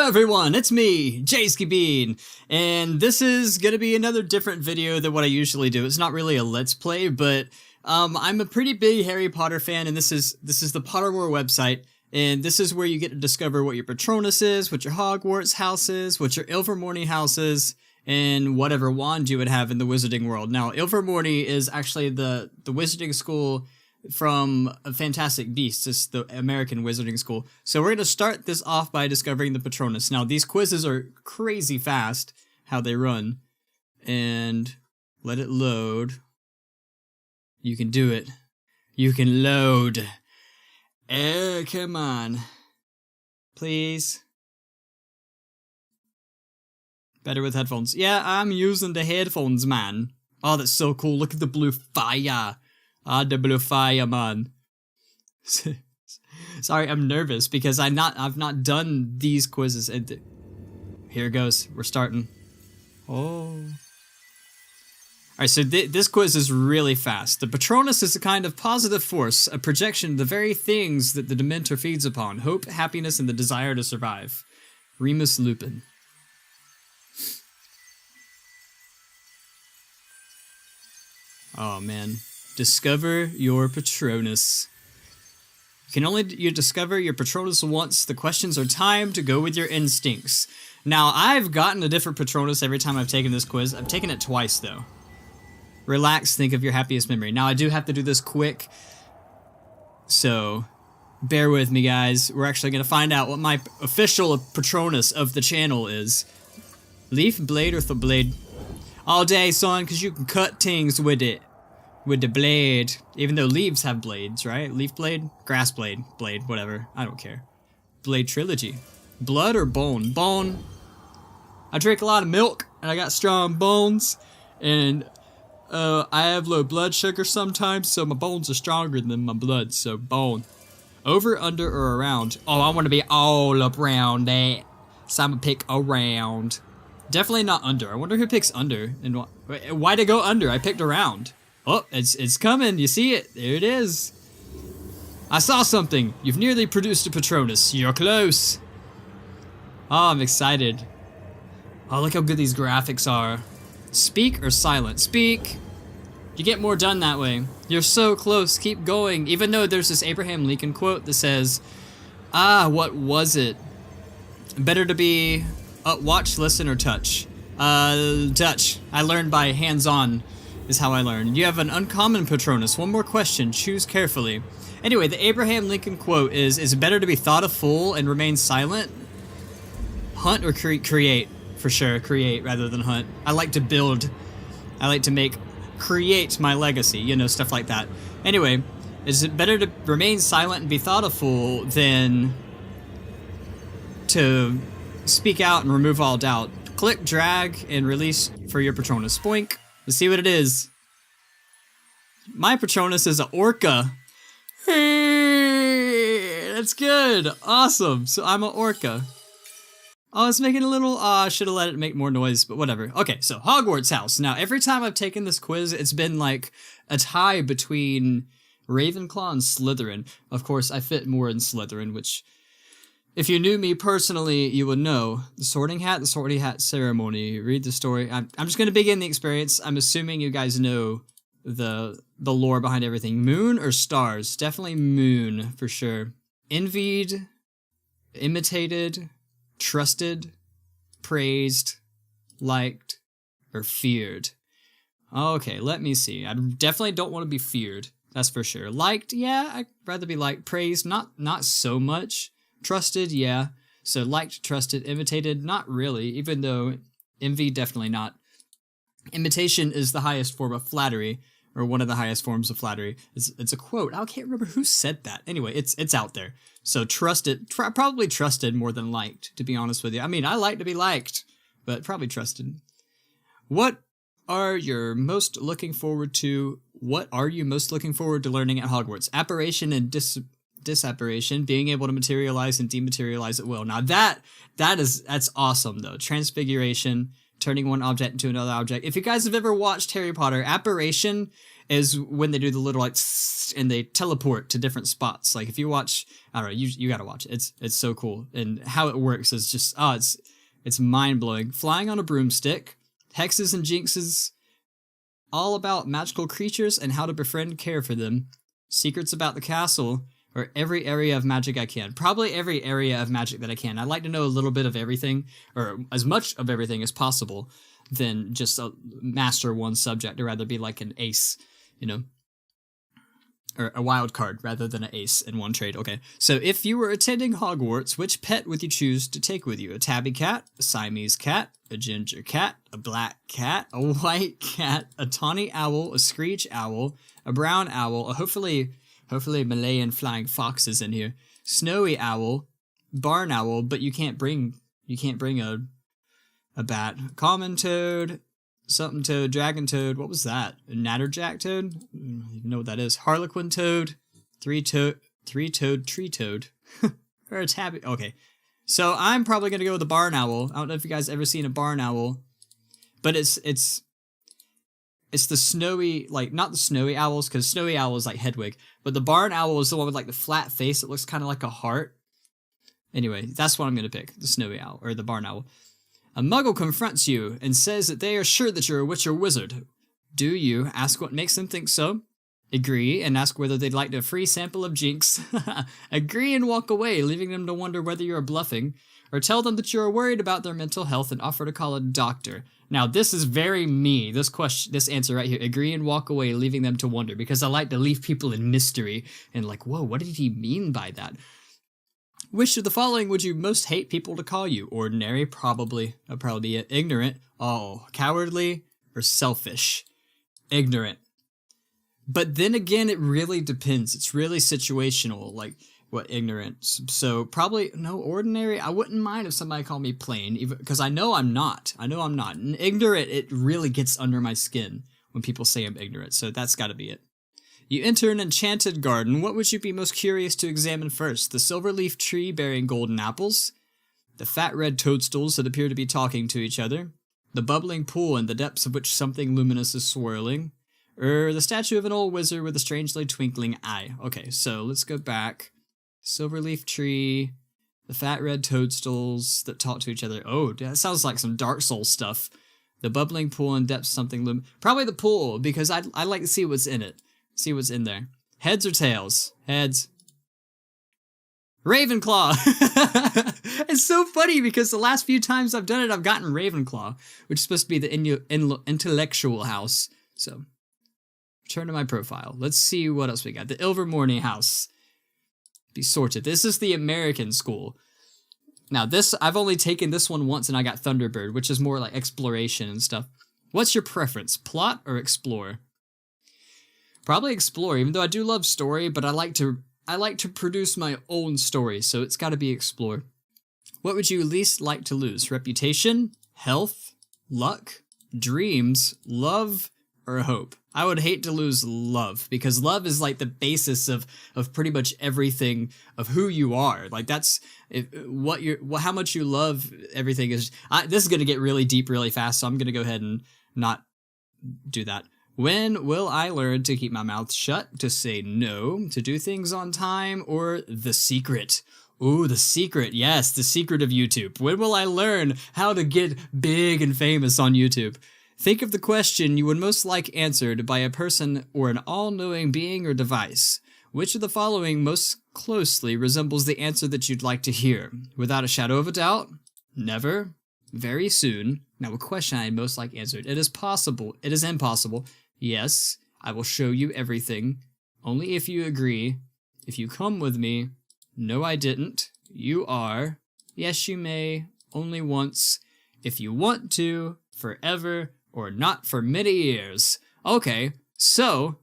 everyone, it's me, JayskiBean, and this is gonna be another different video than what I usually do. It's not really a Let's Play, but I'm a pretty big Harry Potter fan, and this is the Pottermore website, and this is where you get to discover what your Patronus is, what your Hogwarts House is, what your Ilvermorny House is, and whatever wand you would have in the wizarding world. Now, Ilvermorny is actually the wizarding school from Fantastic Beasts. It's the American wizarding school. So we're going to start this off by discovering the Patronus. Now, these quizzes are crazy fast, how they run. And let it load. You can do it. You can load. Oh, come on. Please. Better with headphones. Yeah, I'm using the headphones, man. Oh, that's so cool. Look at the blue fire. Ah, the blue fire, man. Sorry, I'm nervous because I've not done these quizzes. Here it goes. We're starting. Oh. Alright, so this quiz is really fast. The Patronus is a kind of positive force, a projection of the very things that the Dementor feeds upon. Hope, happiness, and the desire to survive. Remus Lupin. Oh, man. Discover your Patronus. You can only discover your Patronus once. The questions are timed to go with your instincts. Now, I've gotten a different Patronus every time I've taken this quiz. I've taken it twice, though. Relax, think of your happiest memory. Now, I do have to do this quick, so bear with me, guys. We're actually going to find out what my official Patronus of the channel is. Leaf, blade, or the blade? All day, son, because you can cut things with it. With the blade. Even though leaves have blades, right? Leaf blade? Grass blade. Blade. Whatever. I don't care. Blade trilogy. Blood or bone? Bone. I drink a lot of milk, and I got strong bones, and I have low blood sugar sometimes, so my bones are stronger than my blood, so bone. Over, under, or around? Oh, I want to be all up around that, so I'm gonna pick around. Definitely not under. I wonder who picks under, and why'd I go under? I picked around. Oh, it's coming. You see it? There it is. I saw something. You've nearly produced a Patronus. You're close. Oh, I'm excited. Oh, look how good these graphics are. Speak or silent? Speak. You get more done that way. You're so close. Keep going. Even though there's this Abraham Lincoln quote that says, what was it? Better to be watch, listen, or touch. Touch. I learned by hands-on. Is how I learned. You have an uncommon Patronus. One more question. Choose carefully. Anyway, the Abraham Lincoln quote is it better to be thought a fool and remain silent? Hunt or create? For sure, create rather than hunt. I like to build. I like to create my legacy, you know, stuff like that. Anyway, is it better to remain silent and be thought a fool than to speak out and remove all doubt? Click, drag, and release for your Patronus. Spoink. Let's see what it is. My Patronus is an orca. Hey, that's good. Awesome. So I'm an orca. Oh, it's making a little... I should have let it make more noise, but whatever. Okay, so Hogwarts House. Now, every time I've taken this quiz, it's been like a tie between Ravenclaw and Slytherin. Of course, I fit more in Slytherin, which... If you knew me personally, you would know. The Sorting Hat ceremony. Read the story. I'm just going to begin the experience. I'm assuming you guys know the lore behind everything. Moon or stars? Definitely moon, for sure. Envied, imitated, trusted, praised, liked, or feared. Okay, let me see. I definitely don't want to be feared. That's for sure. Liked? Yeah, I'd rather be liked. Praised? Not so much. Trusted, yeah. So liked, trusted, imitated, not really, even though envy, definitely not. Imitation is the highest form of flattery, or one of the highest forms of flattery. It's a quote. I can't remember who said that. Anyway, it's out there. So trusted, probably trusted more than liked, to be honest with you. I mean, I like to be liked, but probably trusted. What are you most looking forward to learning at Hogwarts? Apparition and disapparition, being able to materialize and dematerialize at will. Now that's awesome though. Transfiguration, turning one object into another object. If you guys have ever watched Harry Potter, apparition is when they do the little like and they teleport to different spots. Like if you watch, I don't know, you gotta watch it. It's so cool, and how it works is just it's mind blowing. Flying on a broomstick, hexes and jinxes, all about magical creatures and how to befriend and care for them. Secrets about the castle, or every area of magic I can. Probably every area of magic that I can. I like to know a little bit of everything, or as much of everything as possible, than just master one subject, or rather be like an ace, you know? Or a wild card rather than an ace in one trade. Okay, so if you were attending Hogwarts, which pet would you choose to take with you? A tabby cat, a Siamese cat, a ginger cat, a black cat, a white cat, a tawny owl, a screech owl, a brown owl, a hopefully Malayan flying fox is in here, snowy owl, barn owl, but you can't bring a bat, common toad, something toad, dragon toad, what was that? A natterjack toad? I don't even know what that is. Harlequin toad, three toad, tree toad, or a tabby. Okay, so I'm probably gonna go with the barn owl. I don't know if you guys ever seen a barn owl, but it's the snowy, like, not the snowy owls, because snowy owl is like Hedwig, but the barn owl is the one with like the flat face. It looks kind of like a heart. Anyway, that's what I'm gonna pick, the snowy owl, or the barn owl. A muggle confronts you and says that they are sure that you're a witch or wizard. Do you ask what makes them think so? Agree and ask whether they'd like a free sample of Jinx. Agree and walk away, leaving them to wonder whether you're bluffing. Or tell them that you're worried about their mental health and offer to call a doctor. Now, this is very me, this answer right here. Agree and walk away, leaving them to wonder, because I like to leave people in mystery and like, whoa, what did he mean by that? Which of the following would you most hate people to call you? Ordinary, probably. That'd probably be it. Ignorant. Oh, cowardly or selfish. Ignorant. But then again, it really depends. It's really situational, like what ignorance. So probably, no, ordinary. I wouldn't mind if somebody called me plain, even because I know I'm not. And ignorant, it really gets under my skin when people say I'm ignorant. So that's got to be it. You enter an enchanted garden. What would you be most curious to examine first? The silver leaf tree bearing golden apples? The fat red toadstools that appear to be talking to each other? The bubbling pool in the depths of which something luminous is swirling? Or the statue of an old wizard with a strangely twinkling eye? Okay, so let's go back. Silver leaf tree, the fat red toadstools that talk to each other. Oh, that sounds like some Dark Souls stuff. The bubbling pool in depths something probably the pool, because I like to see what's in it. See what's in there. Heads or tails? Heads. Ravenclaw! It's so funny because the last few times I've done it, I've gotten Ravenclaw, which is supposed to be the intellectual house. So, return to my profile. Let's see what else we got. The Ilvermorny house. Be sorted. This is the American school. Now, I've only taken this one once and I got Thunderbird, which is more like exploration and stuff. What's your preference? Plot or explore? Probably explore, even though I do love story, but I like to produce my own story, so it's got to be explore. What would you least like to lose? Reputation, health, luck, dreams, love, or hope? I would hate to lose love, because love is like the basis of pretty much everything of who you are. Like that's how much you love everything is. This is gonna get really deep really fast, so I'm gonna go ahead and not do that. When will I learn to keep my mouth shut, to say no, to do things on time, or the secret? Ooh, the secret. Yes, the secret of YouTube. When will I learn how to get big and famous on YouTube? Think of the question you would most like answered by a person or an all-knowing being or device. Which of the following most closely resembles the answer that you'd like to hear? Without a shadow of a doubt? Never? Very soon? Now, a question I'd most like answered. It is possible. It is impossible. Yes, I will show you everything. Only if you agree. If you come with me. No, I didn't. You are. Yes, you may. Only once. If you want to. Forever. Or not for many years. Okay, so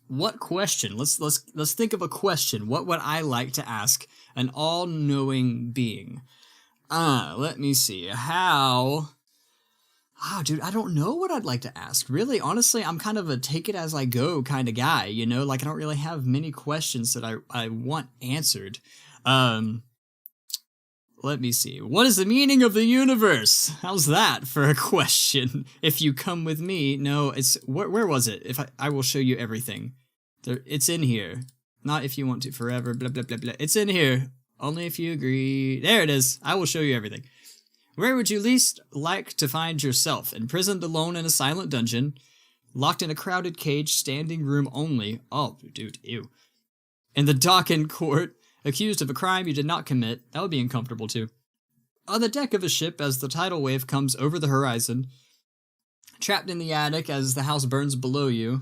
what question? Let's think of a question. What would I like to ask an all-knowing being? Let me see. Dude, I don't know what I'd like to ask. Really, honestly, I'm kind of a take-it-as-I-go kind of guy, you know? Like, I don't really have many questions that I want answered. Let me see. What is the meaning of the universe? How's that for a question? If you come with me. No, it's... Where was it? If I will show you everything. It's in here. Not if you want to forever, blah, blah, blah, blah. It's in here. Only if you agree. There it is. I will show you everything. Where would you least like to find yourself? Imprisoned alone in a silent dungeon. Locked in a crowded cage, standing room only. Oh, dude, ew. In the dock and court. Accused of a crime you did not commit. That would be uncomfortable too. On the deck of a ship as the tidal wave comes over the horizon. Trapped in the attic as the house burns below you.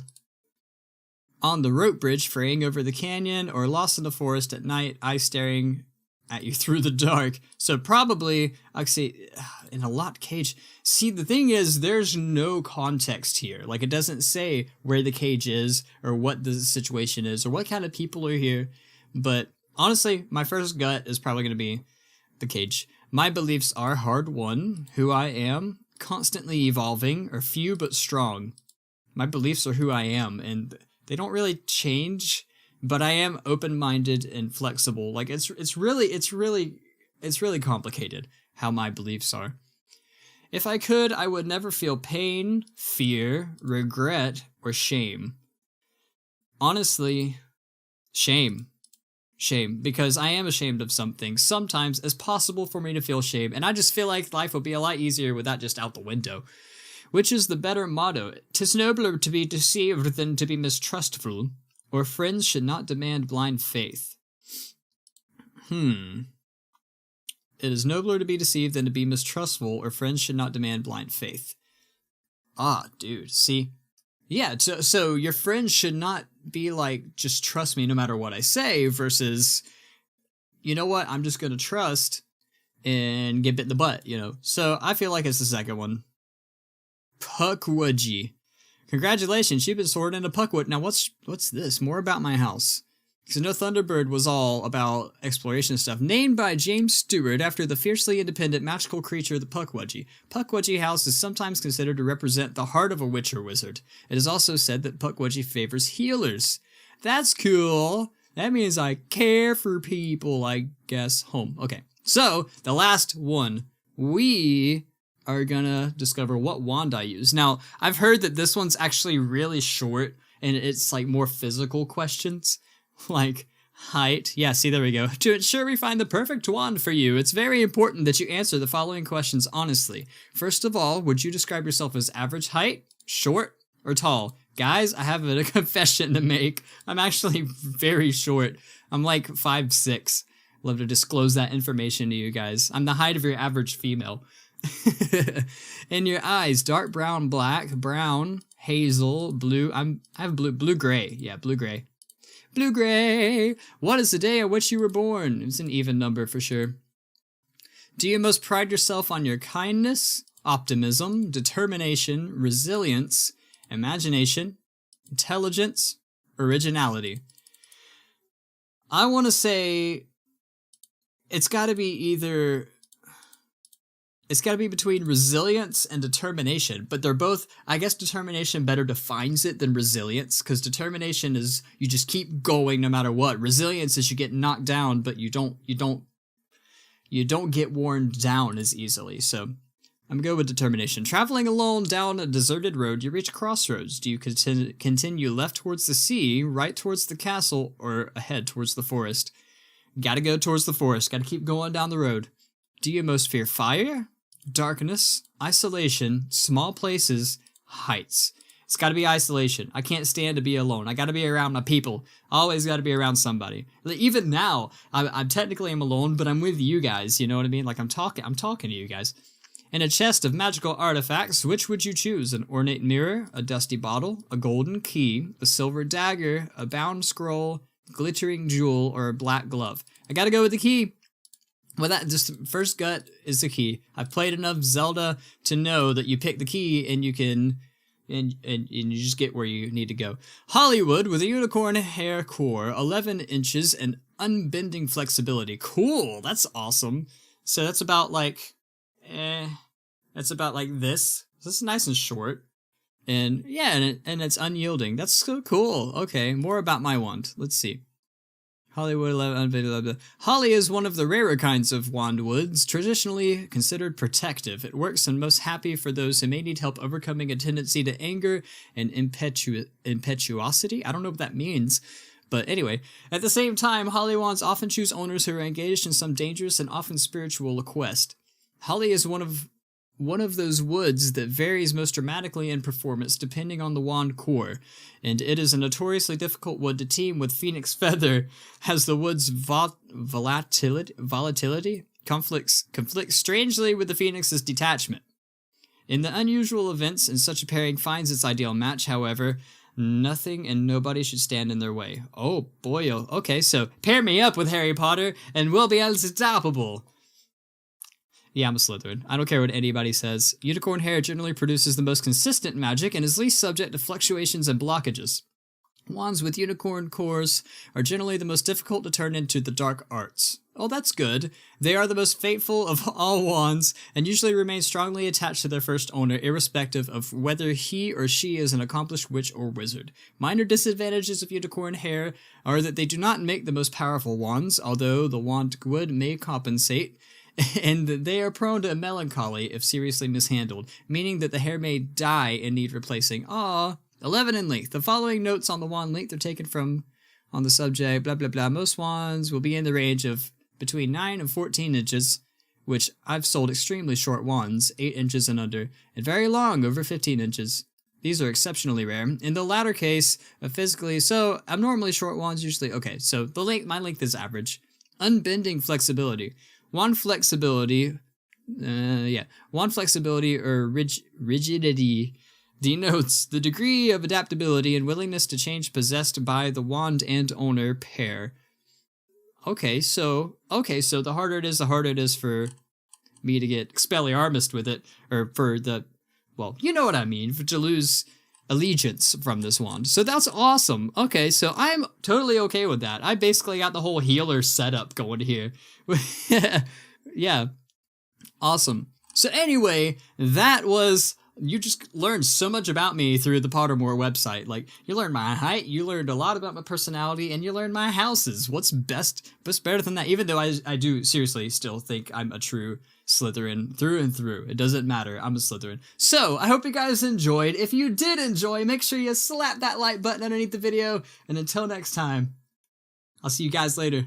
On the rope bridge fraying over the canyon, or lost in the forest at night, eyes staring at you through the dark. So probably, I'd say, in a locked cage. See, the thing is, there's no context here. Like, it doesn't say where the cage is, or what the situation is, or what kind of people are here. But honestly, my first gut is probably going to be the cage. My beliefs are hard-won, who I am, constantly evolving, or few but strong. My beliefs are who I am, and they don't really change, but I am open-minded and flexible. Like, it's really complicated how my beliefs are. If I could, I would never feel pain, fear, regret, or shame. Honestly, shame. Shame, because I am ashamed of something. Sometimes it's possible for me to feel shame, and I just feel like life would be a lot easier with that just out the window. Which is the better motto? 'Tis nobler to be deceived than to be mistrustful, or friends should not demand blind faith. It is nobler to be deceived than to be mistrustful, or friends should not demand blind faith. Ah, dude, see? Yeah, so your friends should not be like, just trust me no matter what I say, versus, you know what, I'm just gonna trust and get bit in the butt, you know? So I feel like it's the second one. Pukwudgie. Congratulations, you've been sorted into Puckwood. Now what's this? More about my house. Because I know Thunderbird was all about exploration stuff. Named by James Stewart after the fiercely independent magical creature, the Pukwudgie. Pukwudgie House is sometimes considered to represent the heart of a witch or wizard. It is also said that Pukwudgie favors healers. That's cool. That means I care for people, I guess. Home. Okay. So, the last one. We are gonna discover what wand I use. Now, I've heard that this one's actually really short, and it's like more physical questions. Like height. Yeah, see, there we go. To ensure we find the perfect wand for you, it's very important that you answer the following questions honestly. First of all, would you describe yourself as average height, short, or tall? Guys, I have a confession to make. I'm actually very short. I'm like 5'6". Love to disclose that information to you guys. I'm the height of your average female. In your eyes, dark brown, black, brown, hazel, blue. I have blue gray. Yeah, blue gray. Blue gray. What is the day on which you were born? It's an even number for sure. Do you most pride yourself on your kindness, optimism, determination, resilience, imagination, intelligence, originality? I want to say it's got to be between resilience and determination, but they're both, I guess determination better defines it than resilience, because determination is you just keep going no matter what. Resilience is you get knocked down, but you don't get worn down as easily. So I'm gonna go with determination. Traveling alone down a deserted road, you reach a crossroads. Do you continue left towards the sea, right towards the castle, or ahead towards the forest? Gotta go towards the forest. Gotta keep going down the road. Do you most fear fire, darkness, isolation, small places, heights? It's got to be isolation. I can't stand to be alone. I got to be around my people. Always got to be around somebody. Even now, I'm technically alone, but I'm with you guys. You know what I mean? Like I'm talking to you guys. In a chest of magical artifacts, which would you choose? An ornate mirror, a dusty bottle, a golden key, a silver dagger, a bound scroll, glittering jewel, or a black glove? I got to go with the key. Well, that just first gut is the key. I've played enough Zelda to know that you pick the key and you can, and you just get where you need to go. Hollywood with a unicorn hair core, 11 inches and unbending flexibility. Cool, that's awesome. So that's about like, that's about like this. This is nice and short. And yeah, and it's unyielding. That's so cool. Okay, more about my wand. Let's see. Hollywood 11, blah, blah. Holly is one of the rarer kinds of wand woods, traditionally considered protective. It works and most happy for those who may need help overcoming a tendency to anger and impetuosity. I don't know what that means. But anyway, at the same time, holly wands often choose owners who are engaged in some dangerous and often spiritual quest. Holly is one of those woods that varies most dramatically in performance depending on the wand core, and it is a notoriously difficult wood to team with Phoenix Feather, as the wood's volatility conflicts strangely with the Phoenix's detachment. In the unusual events in such a pairing finds its ideal match, however, nothing and nobody should stand in their way. Oh boy, okay, so pair me up with Harry Potter and we'll be unstoppable. Yeah, I'm a Slytherin. I don't care what anybody says. Unicorn hair generally produces the most consistent magic and is least subject to fluctuations and blockages. Wands with unicorn cores are generally the most difficult to turn into the dark arts. Oh, that's good. They are the most faithful of all wands and usually remain strongly attached to their first owner, irrespective of whether he or she is an accomplished witch or wizard. Minor disadvantages of unicorn hair are that they do not make the most powerful wands, although the wand wood may compensate, and they are prone to melancholy if seriously mishandled, meaning that the hair may die and need replacing. 11 in length. The following notes on the wand length are taken from on the subject, blah, blah, blah. Most wands will be in the range of between 9 and 14 inches, which I've sold extremely short wands, 8 inches and under, and very long, over 15 inches. These are exceptionally rare. In the latter case, physically, so abnormally short wands usually, okay, so the length, my length is average. Unbending flexibility. Wand flexibility or rigidity denotes the degree of adaptability and willingness to change possessed by the wand and owner pair. Okay, so the harder it is, the harder it is for me to get Expelliarmus with it, or for the, well, you know what I mean, to lose allegiance from this wand. So that's awesome. Okay, so I'm totally okay with that. I basically got the whole healer setup going here. Yeah, awesome. So anyway, that was, you just learned so much about me through the Pottermore website. Like, you learned my height, you learned a lot about my personality, and you learned my houses. What's better than that? Even though I do seriously still think I'm a true Slytherin through and through. It doesn't matter. I'm a Slytherin. So, I hope you guys enjoyed. If you did enjoy, make sure you slap that like button underneath the video. And until next time, I'll see you guys later.